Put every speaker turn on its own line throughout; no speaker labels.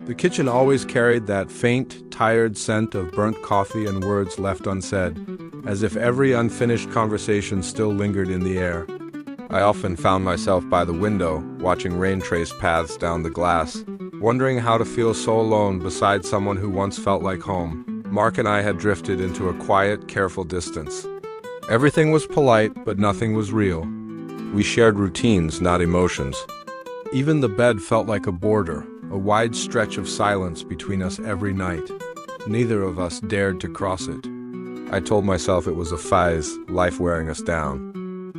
The kitchen always carried that faint, tired scent of burnt coffee and words left unsaid, as if every unfinished conversation still lingered in the air. I often found myself by the window, watching rain trace paths down the glass, wondering how to feel so alone beside someone who once felt like home. Mark and I had drifted into a quiet, careful distance. Everything was polite, but nothing was real. We shared routines, not emotions. Even the bed felt like a border, a wide stretch of silence between us every night. Neither of us dared to cross it. I told myself it was a phase, life wearing us down.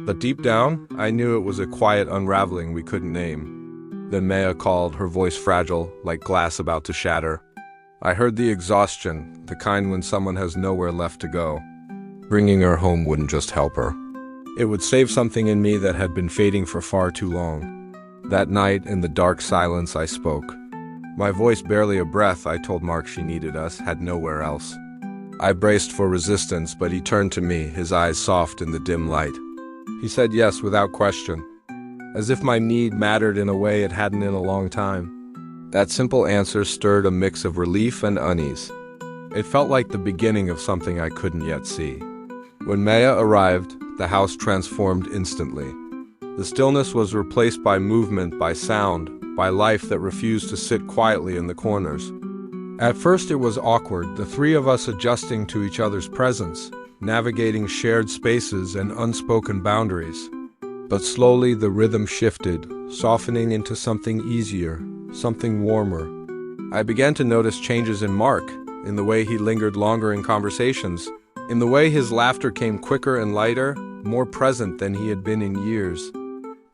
But deep down, I knew it was a quiet unraveling we couldn't name. Then Maya called, her voice fragile, like glass about to shatter. I heard the exhaustion, the kind when someone has nowhere left to go. Bringing her home wouldn't just help her. It would save something in me that had been fading for far too long. That night, in the dark silence, I spoke. My voice barely a breath. I told Mark she needed us, had nowhere else. I braced for resistance, but he turned to me, his eyes soft in the dim light. He said yes without question, as if my need mattered in a way it hadn't in a long time. That simple answer stirred a mix of relief and unease. It felt like the beginning of something I couldn't yet see. When Maya arrived, the house transformed instantly. The stillness was replaced by movement, by sound, by life that refused to sit quietly in the corners. At first it was awkward, the three of us adjusting to each other's presence, navigating shared spaces and unspoken boundaries. But slowly the rhythm shifted, softening into something easier, something warmer. I began to notice changes in Mark, in the way he lingered longer in conversations, in the way his laughter came quicker and lighter, more present than he had been in years.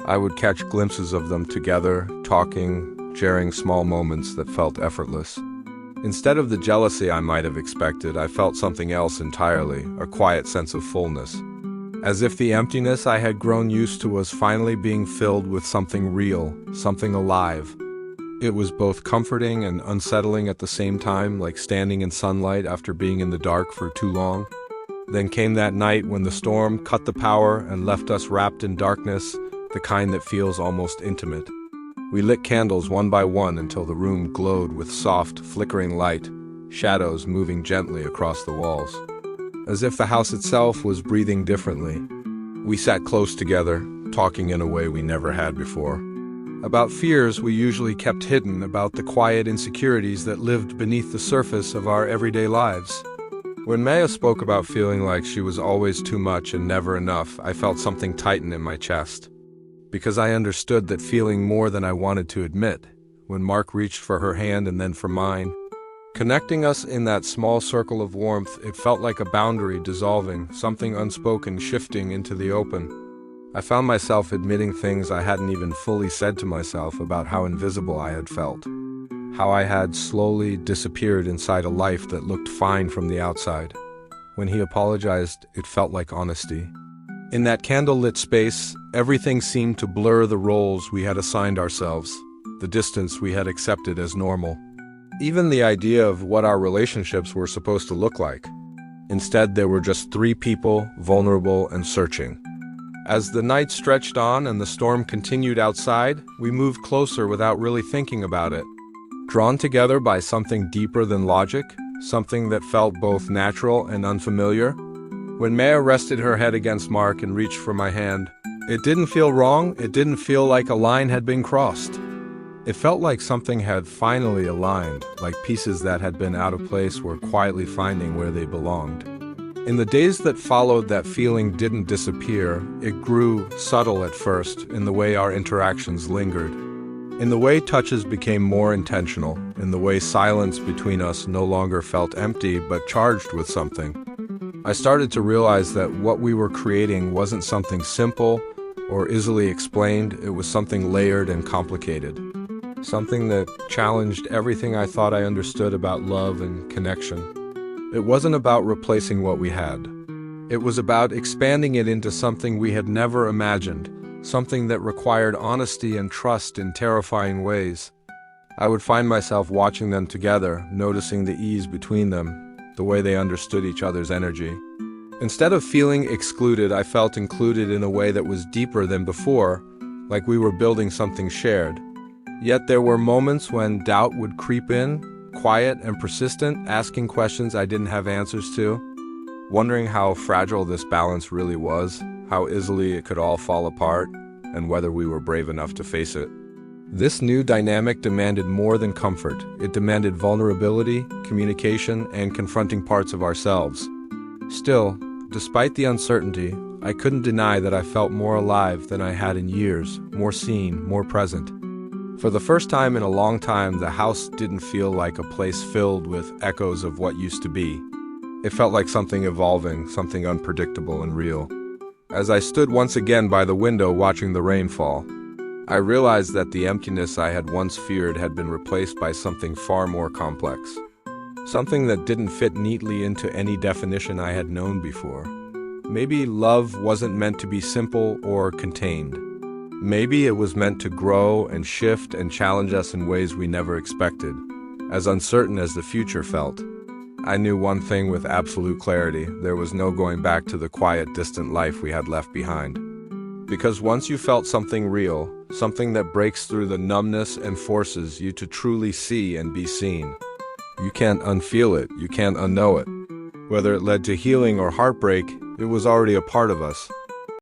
I would catch glimpses of them together, talking, sharing small moments that felt effortless. Instead of the jealousy I might have expected, I felt something else entirely, a quiet sense of fullness. As if the emptiness I had grown used to was finally being filled with something real, something alive. It was both comforting and unsettling at the same time, like standing in sunlight after being in the dark for too long. Then came that night when the storm cut the power and left us wrapped in darkness, the kind that feels almost intimate. We lit candles one by one until the room glowed with soft, flickering light, shadows moving gently across the walls. As if the house itself was breathing differently. We sat close together, talking in a way we never had before. About fears we usually kept hidden, about the quiet insecurities that lived beneath the surface of our everyday lives. When Maya spoke about feeling like she was always too much and never enough, I felt something tighten in my chest. Because I understood that feeling more than I wanted to admit, when Mark reached for her hand and then for mine. Connecting us in that small circle of warmth, it felt like a boundary dissolving, something unspoken shifting into the open. I found myself admitting things I hadn't even fully said to myself about how invisible I had felt. How I had slowly disappeared inside a life that looked fine from the outside. When he apologized, it felt like honesty. In that candlelit space, everything seemed to blur the roles we had assigned ourselves, the distance we had accepted as normal. Even the idea of what our relationships were supposed to look like. Instead, there were just three people, vulnerable and searching. As the night stretched on and the storm continued outside, we moved closer without really thinking about it. Drawn together by something deeper than logic, something that felt both natural and unfamiliar. When Maya rested her head against Mark and reached for my hand, it didn't feel wrong, it didn't feel like a line had been crossed. It felt like something had finally aligned, like pieces that had been out of place were quietly finding where they belonged. In the days that followed, that feeling didn't disappear. It grew, subtle at first, in the way our interactions lingered. In the way touches became more intentional, in the way silence between us no longer felt empty but charged with something. I started to realize that what we were creating wasn't something simple or easily explained, it was something layered and complicated. Something that challenged everything I thought I understood about love and connection. It wasn't about replacing what we had. It was about expanding it into something we had never imagined, something that required honesty and trust in terrifying ways. I would find myself watching them together, noticing the ease between them, the way they understood each other's energy. Instead of feeling excluded, I felt included in a way that was deeper than before, like we were building something shared. Yet there were moments when doubt would creep in, quiet and persistent, asking questions I didn't have answers to, wondering how fragile this balance really was, how easily it could all fall apart, and whether we were brave enough to face it. This new dynamic demanded more than comfort. It demanded vulnerability, communication, and confronting parts of ourselves. Still, despite the uncertainty, I couldn't deny that I felt more alive than I had in years, more seen, more present. For the first time in a long time, the house didn't feel like a place filled with echoes of what used to be. It felt like something evolving, something unpredictable and real. As I stood once again by the window watching the rain fall, I realized that the emptiness I had once feared had been replaced by something far more complex. Something that didn't fit neatly into any definition I had known before. Maybe love wasn't meant to be simple or contained. Maybe it was meant to grow and shift and challenge us in ways we never expected. As uncertain as the future felt, I knew one thing with absolute clarity: there was no going back to the quiet, distant life we had left behind. Because once you felt something real, something that breaks through the numbness and forces you to truly see and be seen, you can't unfeel it, you can't unknow it. Whether it led to healing or heartbreak, it was already a part of us,